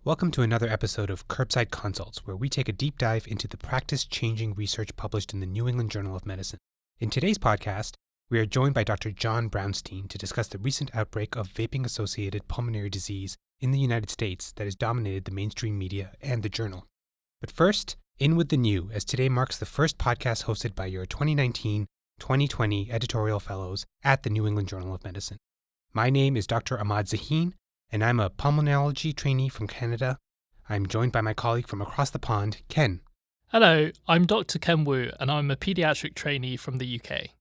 Welcome to another episode of Curbside Consults, where we take a deep dive into the practice-changing research published in the New England Journal of Medicine. In today's podcast, we are joined by Dr. John Brownstein to discuss the recent outbreak of vaping-associated pulmonary disease in the United States that has dominated the mainstream media and the journal. But first, in with the new, as today marks the first podcast hosted by your 2019-2020 editorial fellows at the New England Journal of Medicine. My name is Dr. Ahmad Zaheen, and I'm a pulmonology trainee from Canada. I'm joined by my colleague from across the pond, Ken. Hello, I'm Dr. Ken Wu, and I'm a paediatric trainee from the UK.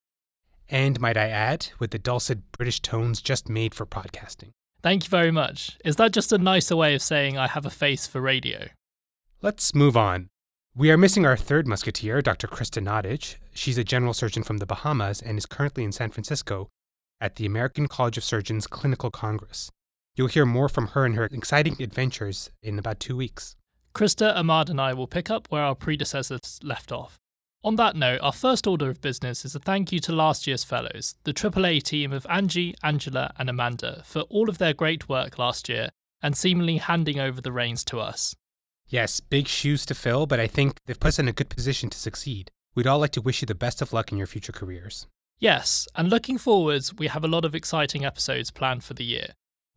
And might I add, with the dulcet British tones just made for podcasting. Thank you very much. Is that just a nicer way of saying I have a face for radio? Let's move on. We are missing our third musketeer, Dr. Krista Nottage. She's a general surgeon from the Bahamas and is currently in San Francisco at the American College of Surgeons Clinical Congress. You'll hear more from her and her exciting adventures in about 2 weeks. Krista, Ahmad and I will pick up where our predecessors left off. On that note, our first order of business is a thank you to last year's fellows, the AAA team of Angie, Angela and Amanda, for all of their great work last year and seemingly handing over the reins to us. Yes, big shoes to fill, but I think they've put us in a good position to succeed. We'd all like to wish you the best of luck in your future careers. Yes, and looking forwards, we have a lot of exciting episodes planned for the year.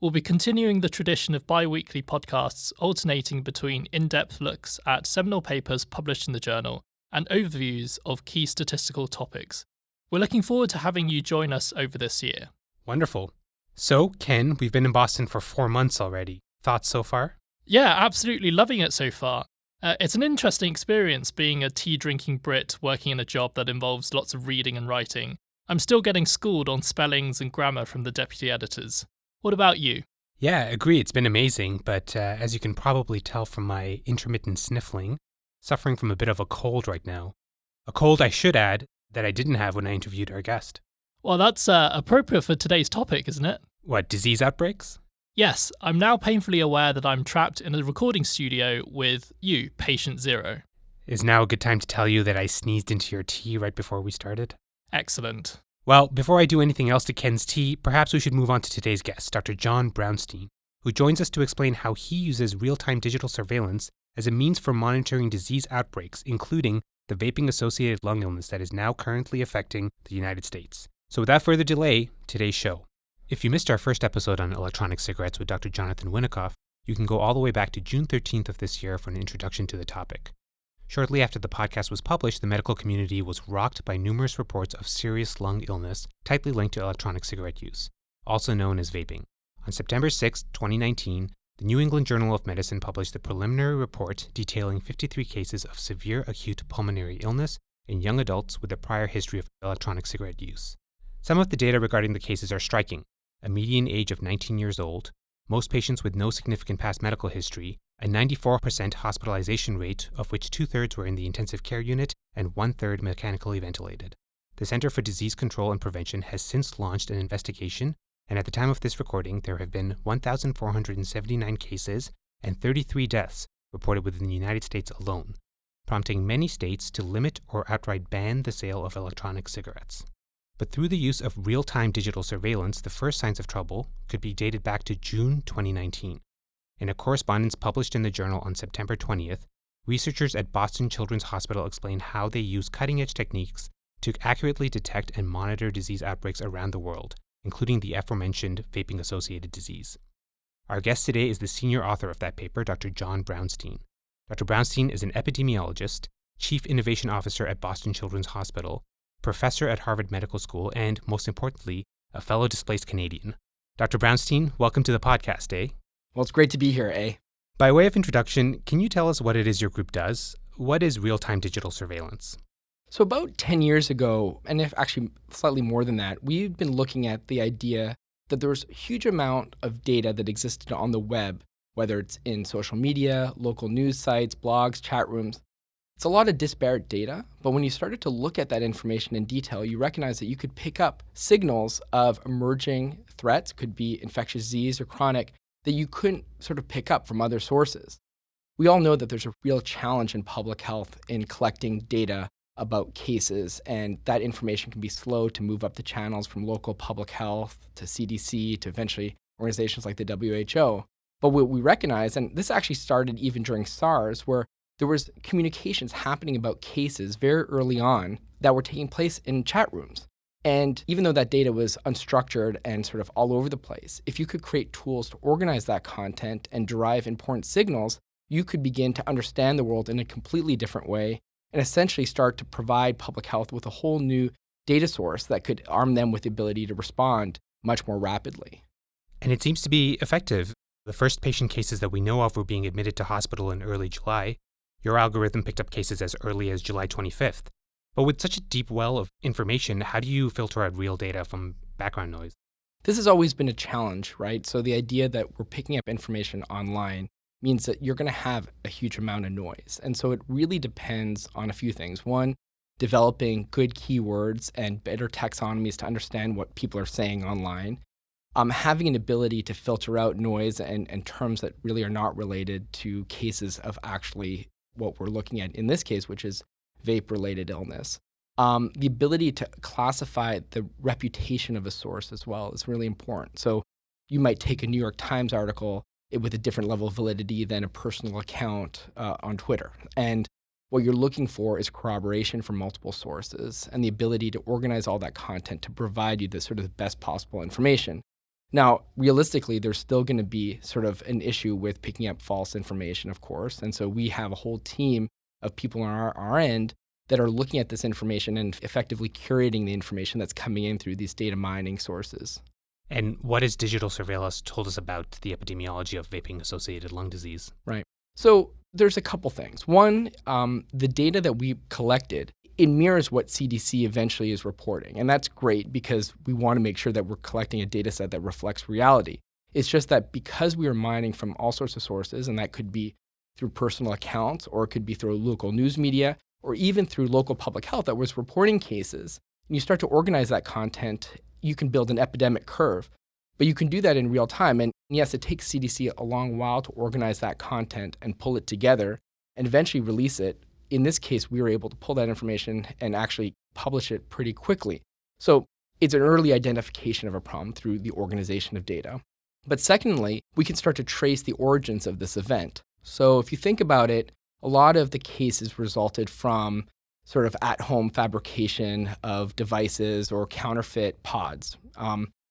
We'll be continuing the tradition of bi-weekly podcasts alternating between in-depth looks at seminal papers published in the journal and overviews of key statistical topics. We're looking forward to having you join us over this year. Wonderful. So, Ken, we've been in Boston for 4 months already. Thoughts so far? Yeah, absolutely loving it so far. It's an interesting experience being a tea-drinking Brit working in a job that involves lots of reading and writing. I'm still getting schooled on spellings and grammar from the deputy editors. What about you? Yeah, agree. It's been amazing, but as you can probably tell from my intermittent sniffling, suffering from a bit of a cold right now. A cold, I should add, that I didn't have when I interviewed our guest. Well, that's appropriate for today's topic, isn't it? What, disease outbreaks? Yes, I'm now painfully aware that I'm trapped in a recording studio with you, patient zero. Is now a good time to tell you that I sneezed into your tea right before we started? Excellent. Well, before I do anything else to Ken's tea, perhaps we should move on to today's guest, Dr. John Brownstein, who joins us to explain how he uses real-time digital surveillance as a means for monitoring disease outbreaks, including the vaping-associated lung illness that is now currently affecting the United States. So without further delay, today's show. If you missed our first episode on electronic cigarettes with Dr. Jonathan Winikoff, you can go all the way back to June 13th of this year for an introduction to the topic. Shortly after the podcast was published, the medical community was rocked by numerous reports of serious lung illness tightly linked to electronic cigarette use, also known as vaping. On September 6, 2019, the New England Journal of Medicine published a preliminary report detailing 53 cases of severe acute pulmonary illness in young adults with a prior history of electronic cigarette use. Some of the data regarding the cases are striking. A median age of 19 years old, most patients with no significant past medical history, a 94% hospitalization rate, of which 2/3 were in the intensive care unit and 1/3 mechanically ventilated. The Center for Disease Control and Prevention has since launched an investigation, and at the time of this recording, there have been 1,479 cases and 33 deaths reported within the United States alone, prompting many states to limit or outright ban the sale of electronic cigarettes. But through the use of real-time digital surveillance, the first signs of trouble could be dated back to June 2019. In a correspondence published in the journal on September 20th, researchers at Boston Children's Hospital explained how they use cutting-edge techniques to accurately detect and monitor disease outbreaks around the world, including the aforementioned vaping-associated disease. Our guest today is the senior author of that paper, Dr. John Brownstein. Dr. Brownstein is an epidemiologist, chief innovation officer at Boston Children's Hospital, professor at Harvard Medical School, and, most importantly, a fellow displaced Canadian. Dr. Brownstein, welcome to the podcast, eh? Well, it's great to be here, eh? By way of introduction, can you tell us what it is your group does? What is real-time digital surveillance? So about 10 years ago, and if actually slightly more than that, we've been looking at the idea that there was a huge amount of data that existed on the web, whether it's in social media, local news sites, blogs, chat rooms. It's a lot of disparate data, but when you started to look at that information in detail, you recognize that you could pick up signals of emerging threats, could be infectious disease or chronic, that you couldn't sort of pick up from other sources. We all know that there's a real challenge in public health in collecting data about cases, and that information can be slow to move up the channels from local public health to CDC to eventually organizations like the WHO. But what we recognize, and this actually started even during SARS, where there was communications happening about cases very early on that were taking place in chat rooms. And even though that data was unstructured and sort of all over the place, if you could create tools to organize that content and derive important signals, you could begin to understand the world in a completely different way and essentially start to provide public health with a whole new data source that could arm them with the ability to respond much more rapidly. And it seems to be effective. The first patient cases that we know of were being admitted to hospital in early July. Your algorithm picked up cases as early as July 25th. But with such a deep well of information, how do you filter out real data from background noise? This has always been a challenge, right? So the idea that we're picking up information online means that you're going to have a huge amount of noise. And so it really depends on a few things. One, developing good keywords and better taxonomies to understand what people are saying online. Having an ability to filter out noise and terms that really are not related to cases of actually what we're looking at in this case, which is vape-related illness. The ability to classify the reputation of a source as well is really important. So you might take a New York Times article with a different level of validity than a personal account on Twitter. And what you're looking for is corroboration from multiple sources and the ability to organize all that content to provide you the sort of the best possible information. Now, realistically, there's still going to be sort of an issue with picking up false information, of course. And so we have a whole team of people on our end that are looking at this information and effectively curating the information that's coming in through these data mining sources. And what has digital surveillance told us about the epidemiology of vaping-associated lung disease? Right. So there's a couple things. One, the data that we collected, it mirrors what CDC eventually is reporting. And that's great because we want to make sure that we're collecting a data set that reflects reality. It's just that because we are mining from all sorts of sources, and that could be through personal accounts, or it could be through local news media, or even through local public health that was reporting cases, and you start to organize that content, you can build an epidemic curve. But you can do that in real time. And yes, it takes CDC a long while to organize that content and pull it together and eventually release it. In this case, we were able to pull that information and actually publish it pretty quickly. So it's an early identification of a problem through the organization of data. But secondly, we can start to trace the origins of this event. So if you think about it, a lot of the cases resulted from sort of at-home fabrication of devices or counterfeit pods.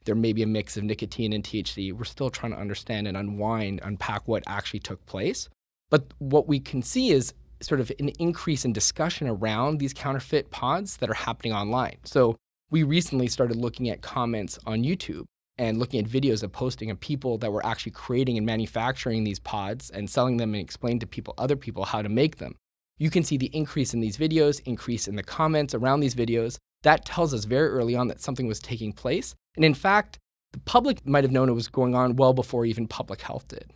There may be a mix of nicotine and THC. We're still trying to understand and unpack what actually took place. But what we can see is sort of an increase in discussion around these counterfeit pods that are happening online. So we recently started looking at comments on YouTube and looking at videos of posting of people that were actually creating and manufacturing these pods and selling them and explaining to other people how to make them. You can see the increase in these videos, increase in the comments around these videos. That tells us very early on that something was taking place. And in fact, the public might have known it was going on well before even public health did.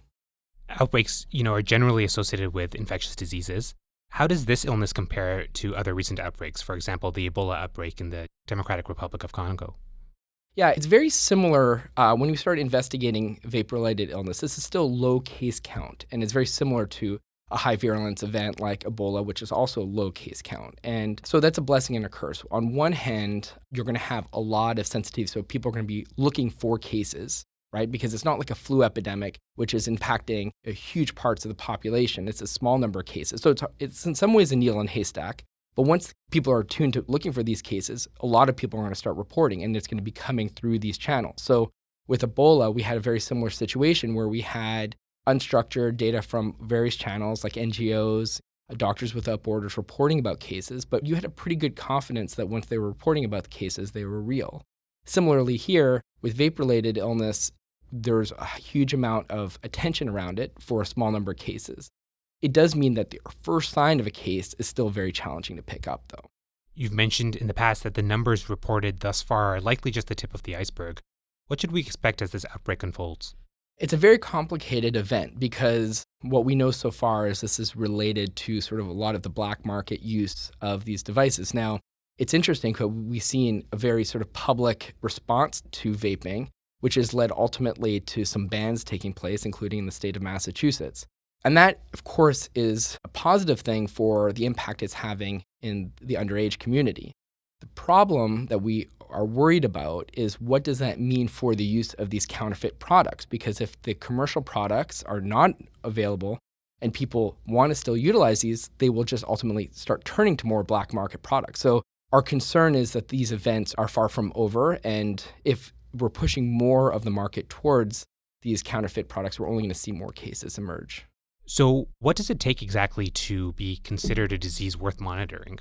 Outbreaks, are generally associated with infectious diseases. How does this illness compare to other recent outbreaks, for example, the Ebola outbreak in the Democratic Republic of Congo? Yeah, it's very similar. When we start investigating vape-related illness, this is still low case count, and it's very similar to a high virulence event like Ebola, which is also low case count. And so that's a blessing and a curse. On one hand, you're going to have a lot of sensitivity, so people are going to be looking for cases, right? Because it's not like a flu epidemic, which is impacting huge parts of the population. It's a small number of cases. So it's in some ways a needle in a haystack. But once people are tuned to looking for these cases, a lot of people are going to start reporting, and it's going to be coming through these channels. So with Ebola, we had a very similar situation where we had unstructured data from various channels like NGOs, Doctors Without Borders reporting about cases, but you had a pretty good confidence that once they were reporting about the cases, they were real. Similarly here, with vape-related illness, there's a huge amount of attention around it for a small number of cases. It does mean that the first sign of a case is still very challenging to pick up, though. You've mentioned in the past that the numbers reported thus far are likely just the tip of the iceberg. What should we expect as this outbreak unfolds? It's a very complicated event because what we know so far is this is related to sort of a lot of the black market use of these devices. Now, it's interesting because we've seen a very sort of public response to vaping, which has led ultimately to some bans taking place, including in the state of Massachusetts. And that, of course, is a positive thing for the impact it's having in the underage community. The problem that we are worried about is what does that mean for the use of these counterfeit products? Because if the commercial products are not available and people want to still utilize these, they will just ultimately start turning to more black market products. So our concern is that these events are far from over. And if we're pushing more of the market towards these counterfeit products, we're only going to see more cases emerge. So what does it take exactly to be considered a disease worth monitoring?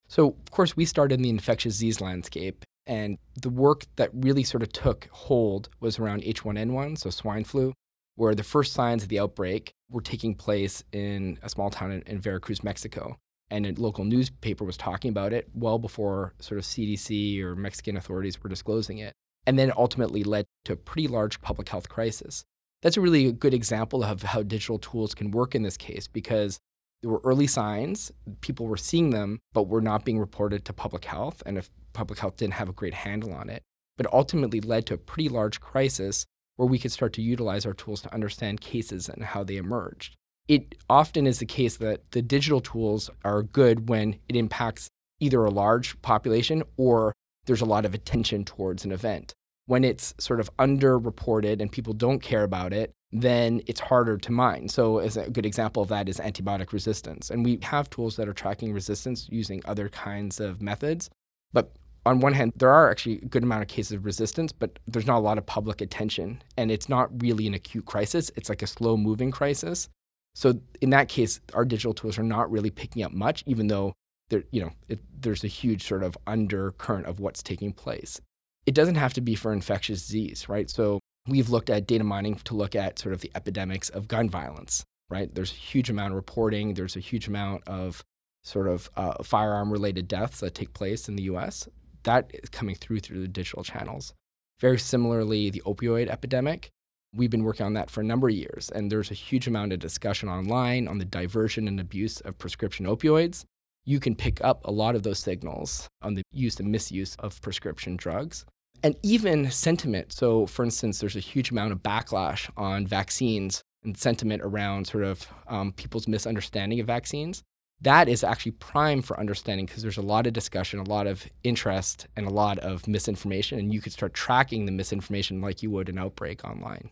So, of course, we started in the infectious disease landscape, and the work that really sort of took hold was around H1N1, so swine flu, where the first signs of the outbreak were taking place in a small town in Veracruz, Mexico. And a local newspaper was talking about it well before sort of CDC or Mexican authorities were disclosing it. And then it ultimately led to a pretty large public health crisis. That's a really good example of how digital tools can work in this case, because there were early signs, people were seeing them, but were not being reported to public health. And if public health didn't have a great handle on it, but ultimately led to a pretty large crisis where we could start to utilize our tools to understand cases and how they emerged. It often is the case that the digital tools are good when it impacts either a large population or there's a lot of attention towards an event. When it's sort of underreported and people don't care about it, then it's harder to mine. So as a good example of that is antibiotic resistance. And we have tools that are tracking resistance using other kinds of methods. But on one hand, there are actually a good amount of cases of resistance, but there's not a lot of public attention. And it's not really an acute crisis. It's like a slow-moving crisis. So in that case, our digital tools are not really picking up much, even though there's a huge sort of undercurrent of what's taking place. It doesn't have to be for infectious disease, right? So we've looked at data mining to look at sort of the epidemics of gun violence, right? There's a huge amount of reporting. There's a huge amount of sort of firearm-related deaths that take place in the U.S. That is coming through the digital channels. Very similarly, the opioid epidemic, we've been working on that for a number of years, and there's a huge amount of discussion online on the diversion and abuse of prescription opioids. You can pick up a lot of those signals on the use and misuse of prescription drugs. And even sentiment. So, for instance, there's a huge amount of backlash on vaccines and sentiment around sort of people's misunderstanding of vaccines. That is actually prime for understanding because there's a lot of discussion, a lot of interest, and a lot of misinformation. And you could start tracking the misinformation like you would an outbreak online.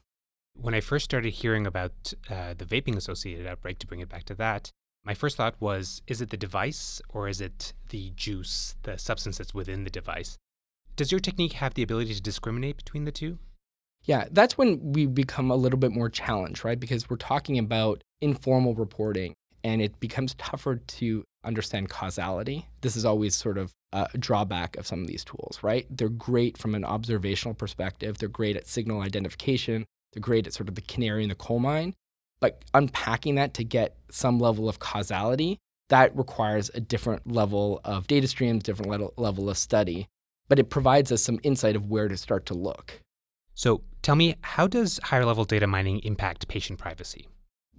When I first started hearing about the vaping-associated outbreak, to bring it back to that, my first thought was, is it the device or is it the juice, the substance that's within the device? Does your technique have the ability to discriminate between the two? Yeah, that's when we become a little bit more challenged, right? Because we're talking about informal reporting and it becomes tougher to understand causality. This is always sort of a drawback of some of these tools, right? They're great from an observational perspective. They're great at signal identification. They're great at sort of the canary in the coal mine. But unpacking that to get some level of causality, that requires a different level of data streams, different level of study. But it provides us some insight of where to start to look. So tell me, how does higher level data mining impact patient privacy?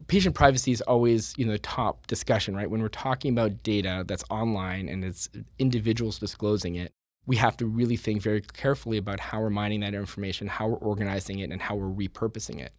Patient privacy is always, the top discussion, right? When we're talking about data that's online and it's individuals disclosing it, we have to really think very carefully about how we're mining that information, how we're organizing it, and how we're repurposing it.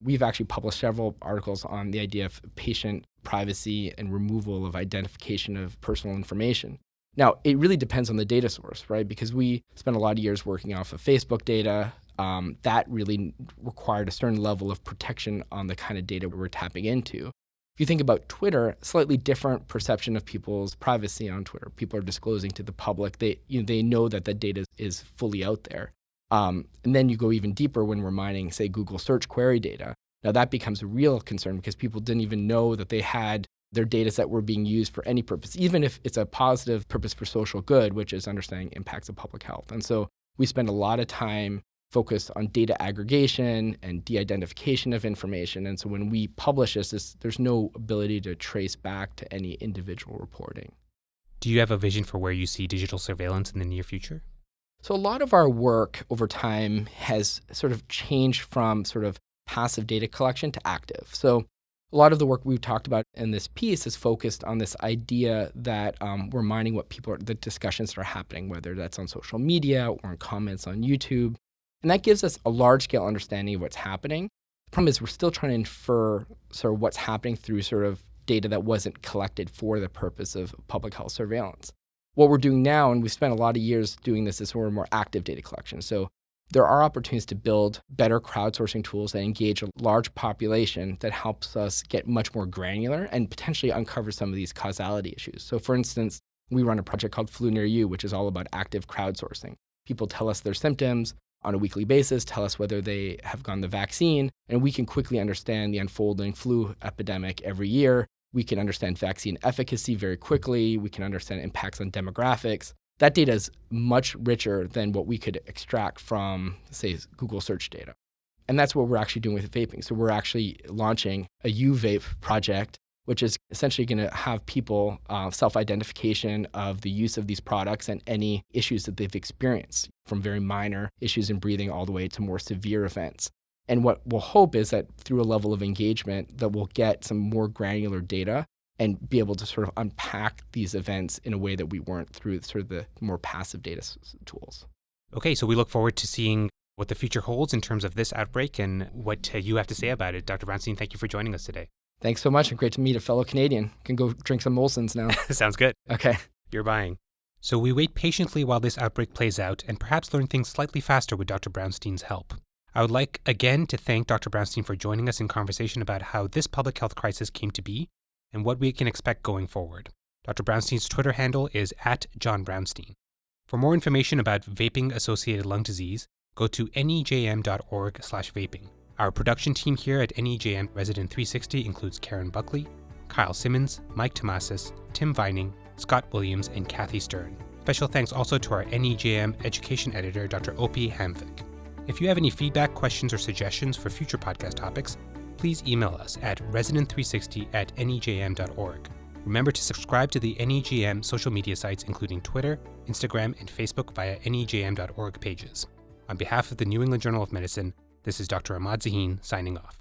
We've actually published several articles on the idea of patient privacy and removal of identification of personal information. Now, it really depends on the data source, right? Because we spent a lot of years working off of Facebook data. That really required a certain level of protection on the kind of data we're tapping into. If you think about Twitter, slightly different perception of people's privacy on Twitter. People are disclosing to the public. They know that data is fully out there. And then you go even deeper when we're mining, say, Google search query data. Now, that becomes a real concern because people didn't even know that they had their data set were being used for any purpose, even if it's a positive purpose for social good, which is understanding impacts of public health. And so we spend a lot of time focused on data aggregation and de-identification of information. And so when we publish this, there's no ability to trace back to any individual reporting. Do you have a vision for where you see digital surveillance in the near future? So a lot of our work over time has sort of changed from sort of passive data collection to active. So a lot of the work we've talked about in this piece is focused on this idea that we're mining the discussions that are happening, whether that's on social media or in comments on YouTube. And that gives us a large-scale understanding of what's happening. The problem is we're still trying to infer sort of what's happening through sort of data that wasn't collected for the purpose of public health surveillance. What we're doing now, and we've spent a lot of years doing this, is more active data collection. So there are opportunities to build better crowdsourcing tools that engage a large population that helps us get much more granular and potentially uncover some of these causality issues. So for instance, we run a project called Flu Near You, which is all about active crowdsourcing. People tell us their symptoms on a weekly basis, tell us whether they have gotten the vaccine, and we can quickly understand the unfolding flu epidemic every year. We can understand vaccine efficacy very quickly. We can understand impacts on demographics. That data is much richer than what we could extract from, say, Google search data. And that's what we're actually doing with vaping. So we're actually launching a UVape project, which is essentially going to have people self-identification of the use of these products and any issues that they've experienced, from very minor issues in breathing all the way to more severe events. And what we'll hope is that through a level of engagement that we'll get some more granular data and be able to sort of unpack these events in a way that we weren't through sort of the more passive data tools. Okay, so we look forward to seeing what the future holds in terms of this outbreak and what you have to say about it. Dr. Brownstein, thank you for joining us today. Thanks so much, and great to meet a fellow Canadian. Can go drink some Molson's now. Sounds good. Okay. You're buying. So we wait patiently while this outbreak plays out and perhaps learn things slightly faster with Dr. Brownstein's help. I would like again to thank Dr. Brownstein for joining us in conversation about how this public health crisis came to be and what we can expect going forward. Dr. Brownstein's Twitter handle is @JohnBrownstein. For more information about vaping-associated lung disease, go to nejm.org/vaping. Our production team here at NEJM Resident 360 includes Karen Buckley, Kyle Simmons, Mike Tomasis, Tim Vining, Scott Williams, and Kathy Stern. Special thanks also to our NEJM education editor, Dr. Opi Hamvik. If you have any feedback, questions, or suggestions for future podcast topics, please email us at resident360@nejm.org. Remember to subscribe to the NEJM social media sites, including Twitter, Instagram, and Facebook via nejm.org pages. On behalf of the New England Journal of Medicine, this is Dr. Ahmad Zaheen signing off.